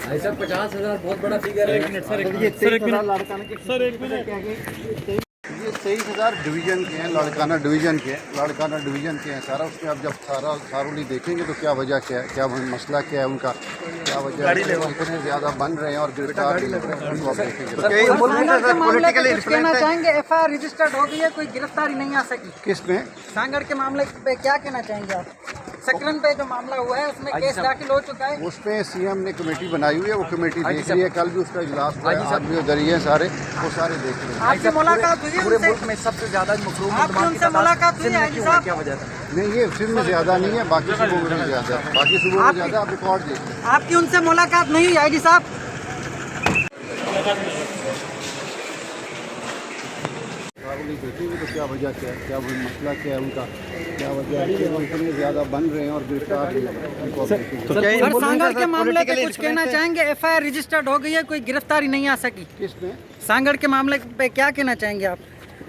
भाई साहब 50,000 बहुत बड़ा फिगर है। एक मिनट सर, ये 23,000 डिवीजन के हैं, लाड़काना डिवीजन के हैं सारा। उसमें अब जब सारोली देखेंगे तो क्या वजह क्या है, क्या मसला क्या है उनका, क्या वजह इतने ज़्यादा बन रहे हैं और गिरफ्तार उनको आप देखेंगे। कहना चाहेंगे एफआईआर रजिस्टर्ड हो गई है, कोई गिरफ्तारी नहीं आ सकी। किस में? सांगड़ के मामले पे क्या कहना चाहेंगे आप? सकरन पे जो मामला हुआ है उसमें केस दाखिल हो चुका है। उसमें सीएम ने कमेटी बनाई हुई है, वो कमेटी देख रही है। कल भी उसका इजलास हुआ है, आज भी उधर ही है सारे, वो सारे देख रहे हैं। आपकी मुलाकात हुई है पूरे उनसे? मुल्क में सबसे ज्यादा मखरूम आपकी उनसे मुलाकात हुई है साहब? क्या वजह था? नहीं, ये फिल्म में ज़्यादा नहीं है, बाकी सुबह में ज़्यादा है, बाकी सुबह में ज़्यादा। आप रिकॉर्ड देखिए। आपकी उनसे मुलाकात नहीं हुई आईजी साहब? सारोली देखेंगे तो क्या वजह क्या है, क्या मसला क्या है उनका, क्या वजह है कि वो इतने ज़्यादा बन रहे हैं और गिरफ्तार उनको आप देखेंगे। सर सांगड़ के मामले पे कुछ कहना चाहेंगे? एफआईआर रजिस्टर्ड हो गई है, कोई गिरफ्तारी नहीं आ सकी। किस में? सांगड़ के मामले पे क्या कहना चाहेंगे आप?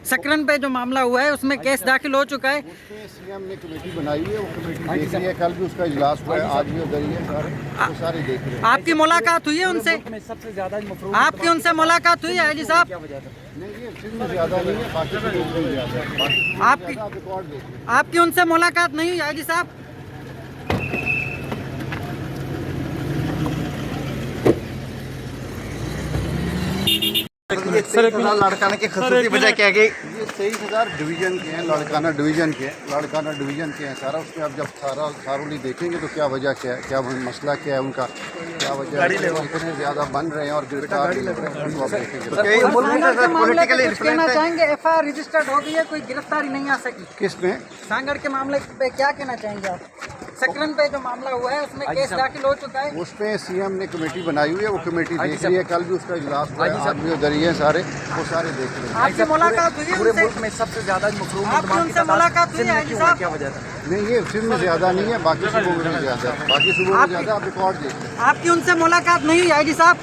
सकरन पे जो मामला हुआ है उसमें केस दाखिल हो चुका है। उसमें सीएम ने कमेटी बनाई हुई है, वो कमेटी देख रही है। कल भी उसका इजलास हुआ है, आज भी उधर ही है सारे, वो सारे देख रहे हैं। आपकी मुलाकात हुई है उनसे? सबसे ज्यादा मखरूम आपकी उनसे मुलाकात हुई है आईजी साहब? क्या वजह था? नहीं, ये फिल्म में ज़्यादा नहीं है, बाकी सुबह में ज़्यादा है, बाकी सुबह में आपकी- ज़्यादा। आप रिकॉर्ड देखिए। आपकी उनसे मुलाकात नहीं हुई आईजी साहब? लाड़काना की खसूसी वजह क्या है? ये 23,000 डिवीजन के हैं, लाड़काना डिवीजन के हैं सारा। उसमें अब जब सारोली देखेंगे तो क्या वजह क्या है, क्या मसला क्या है उनका, क्या वजह है कि वो इतने ज़्यादा बन रहे हैं और गिरफ्तार उनको आप देखेंगे। सांगड़ के मामले पे कुछ कहना चाहेंगे? एफआईआर रजिस्टर्ड हो गई है, कोई गिरफ्तारी नहीं आ सकी। किस में? सांगड़ के मामले पे क्या कहना चाहेंगे आप? सकरन पे जो मामला हुआ है उसमें केस दाखिल हो चुका है। उसमें सीएम ने कमेटी बनाई हुई है, वो कमेटी देख रही है। कल भी उसका इजलास हुआ है, आज भी उधर ही है सारे, वो सारे देख रहे हैं। आपकी मुलाकात हुई है पूरे उनसे? मुल्क में सबसे ज्यादा मखरूम आपकी उनसे मुलाकात हुई है आईजी साहब? क्या वजह था? नहीं, ये फिल्म में ज़्यादा नहीं है, बाकी सुबह में ज़्यादा है, बाकी सुबह में ज़्यादा। आप रिकॉर्ड देखिए। आपकी उनसे मुलाकात नहीं हुई आईजी साहब?